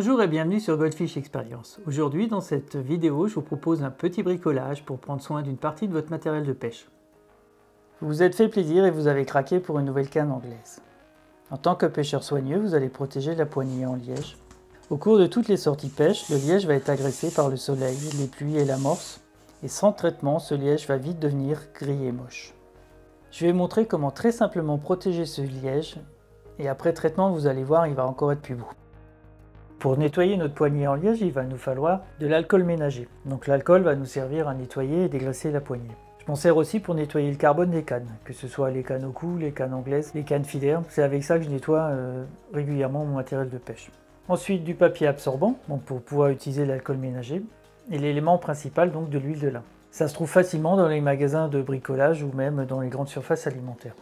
Bonjour et bienvenue sur Goldfish Experience. Aujourd'hui, dans cette vidéo, je vous propose un petit bricolage pour prendre soin d'une partie de votre matériel de pêche. Vous vous êtes fait plaisir et vous avez craqué pour une nouvelle canne anglaise. En tant que pêcheur soigneux, vous allez protéger la poignée en liège. Au cours de toutes les sorties pêche, le liège va être agressé par le soleil, les pluies et l'amorce, et sans traitement, ce liège va vite devenir gris et moche. Je vais vous montrer comment très simplement protéger ce liège, et après traitement, vous allez voir, il va encore être plus beau. Pour nettoyer notre poignée en liège, il va nous falloir de l'alcool ménager. Donc l'alcool va nous servir à nettoyer et dégraisser la poignée. Je m'en sers aussi pour nettoyer le carbone des cannes, que ce soit les cannes au cou, les cannes anglaises, les cannes filaires. C'est avec ça que je nettoie régulièrement mon matériel de pêche. Ensuite du papier absorbant, donc pour pouvoir utiliser l'alcool ménager. Et l'élément principal, donc de l'huile de lin. Ça se trouve facilement dans les magasins de bricolage ou même dans les grandes surfaces alimentaires.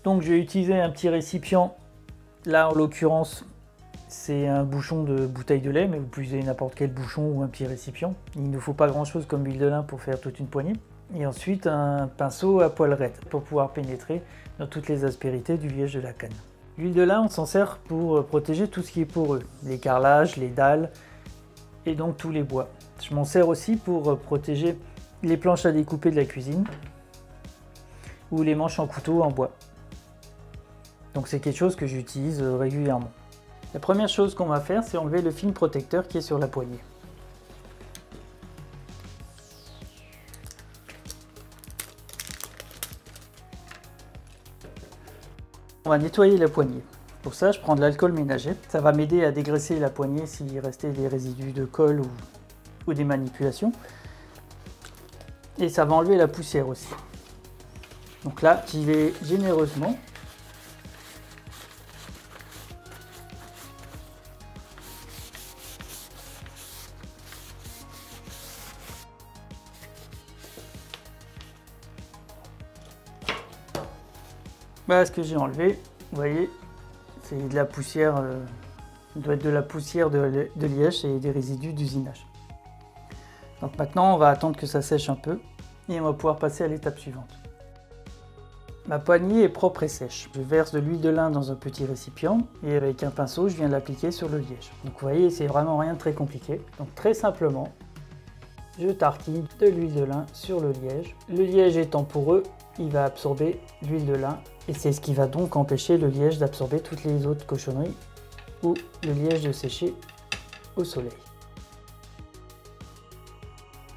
Donc je vais utiliser un petit récipient. Là en l'occurrence, c'est un bouchon de bouteille de lait, mais vous pouvez utiliser n'importe quel bouchon ou un petit récipient. Il ne faut pas grand chose comme huile de lin pour faire toute une poignée. Et ensuite un pinceau à poil raide pour pouvoir pénétrer dans toutes les aspérités du liège de la canne. L'huile de lin, on s'en sert pour protéger tout ce qui est poreux, les carrelages, les dalles et donc tous les bois. Je m'en sers aussi pour protéger les planches à découper de la cuisine ou les manches en couteau en bois. Donc c'est quelque chose que j'utilise régulièrement. La première chose qu'on va faire, c'est enlever le film protecteur qui est sur la poignée. On va nettoyer la poignée. Pour ça, je prends de l'alcool ménager. Ça va m'aider à dégraisser la poignée s'il restait des résidus de colle ou des manipulations. Et ça va enlever la poussière aussi. Donc là, j'y vais généreusement. Voilà ce que j'ai enlevé, vous voyez, c'est de la poussière, ça doit être de la poussière de liège et des résidus d'usinage. Donc maintenant on va attendre que ça sèche un peu et on va pouvoir passer à l'étape suivante. Ma poignée est propre et sèche. Je verse de l'huile de lin dans un petit récipient et avec un pinceau je viens l'appliquer sur le liège. Donc vous voyez, c'est vraiment rien de très compliqué. Donc très simplement, je tartine de l'huile de lin sur le liège. Le liège étant poreux, il va absorber l'huile de lin et c'est ce qui va donc empêcher le liège d'absorber toutes les autres cochonneries ou le liège de sécher au soleil.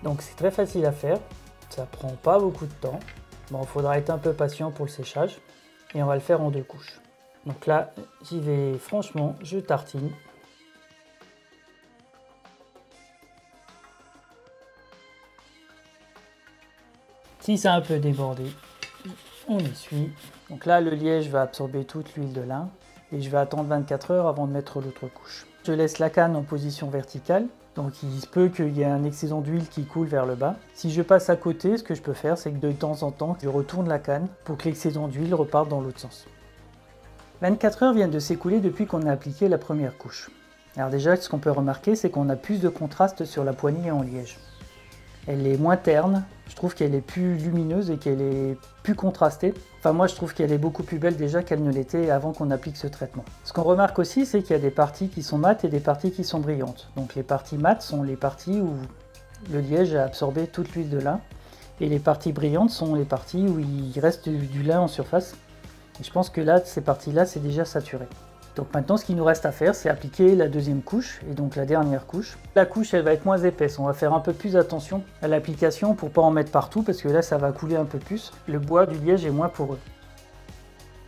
Donc c'est très facile à faire, ça prend pas beaucoup de temps. Bon, il faudra être un peu patient pour le séchage et on va le faire en 2 couches. Donc là, j'y vais franchement, je tartine. Si ça a un peu débordé, on essuie. Donc là, le liège va absorber toute l'huile de lin et je vais attendre 24 heures avant de mettre l'autre couche. Je laisse la canne en position verticale, donc il se peut qu'il y ait un excédent d'huile qui coule vers le bas. Si je passe à côté, ce que je peux faire, c'est que de temps en temps, je retourne la canne pour que l'excédent d'huile reparte dans l'autre sens. 24 heures viennent de s'écouler depuis qu'on a appliqué la première couche. Alors déjà, ce qu'on peut remarquer, c'est qu'on a plus de contraste sur la poignée en liège. Elle est moins terne, je trouve qu'elle est plus lumineuse et qu'elle est plus contrastée. Enfin moi je trouve qu'elle est beaucoup plus belle déjà qu'elle ne l'était avant qu'on applique ce traitement. Ce qu'on remarque aussi, c'est qu'il y a des parties qui sont mates et des parties qui sont brillantes. Donc les parties mates sont les parties où le liège a absorbé toute l'huile de lin. Et les parties brillantes sont les parties où il reste du lin en surface. Et je pense que là, ces parties-là, c'est déjà saturé. Donc maintenant, ce qu'il nous reste à faire, c'est appliquer la deuxième couche, et donc la dernière couche. La couche, elle va être moins épaisse. On va faire un peu plus attention à l'application pour ne pas en mettre partout, parce que là, ça va couler un peu plus. Le bois du liège est moins poreux.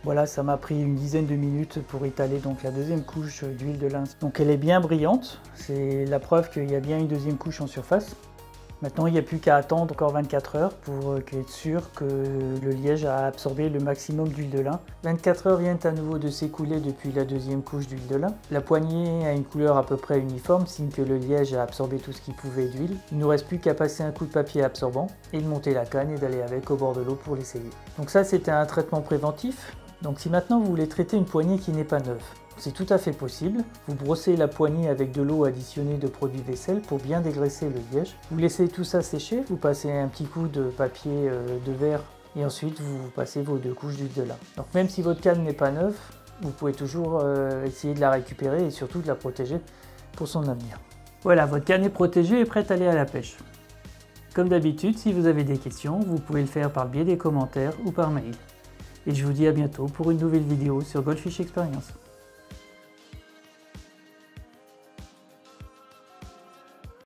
Voilà, ça m'a pris une dizaine de minutes pour étaler donc la deuxième couche d'huile de lin. Donc elle est bien brillante, c'est la preuve qu'il y a bien une deuxième couche en surface. Maintenant, il n'y a plus qu'à attendre encore 24 heures pour être sûr que le liège a absorbé le maximum d'huile de lin. 24 heures viennent à nouveau de s'écouler depuis la deuxième couche d'huile de lin. La poignée a une couleur à peu près uniforme, signe que le liège a absorbé tout ce qu'il pouvait d'huile. Il ne nous reste plus qu'à passer un coup de papier absorbant et de monter la canne et d'aller avec au bord de l'eau pour l'essayer. Donc ça, c'était un traitement préventif. Donc si maintenant vous voulez traiter une poignée qui n'est pas neuve, c'est tout à fait possible. Vous brossez la poignée avec de l'eau additionnée de produits vaisselle pour bien dégraisser le liège. Vous laissez tout ça sécher, vous passez un petit coup de papier de verre et ensuite vous passez vos 2 couches d'huile de lin. Donc même si votre canne n'est pas neuve, vous pouvez toujours essayer de la récupérer et surtout de la protéger pour son avenir. Voilà, votre canne protégée est prête à aller à la pêche. Comme d'habitude, si vous avez des questions, vous pouvez le faire par le biais des commentaires ou par mail. Et je vous dis à bientôt pour une nouvelle vidéo sur Goldfish Experience.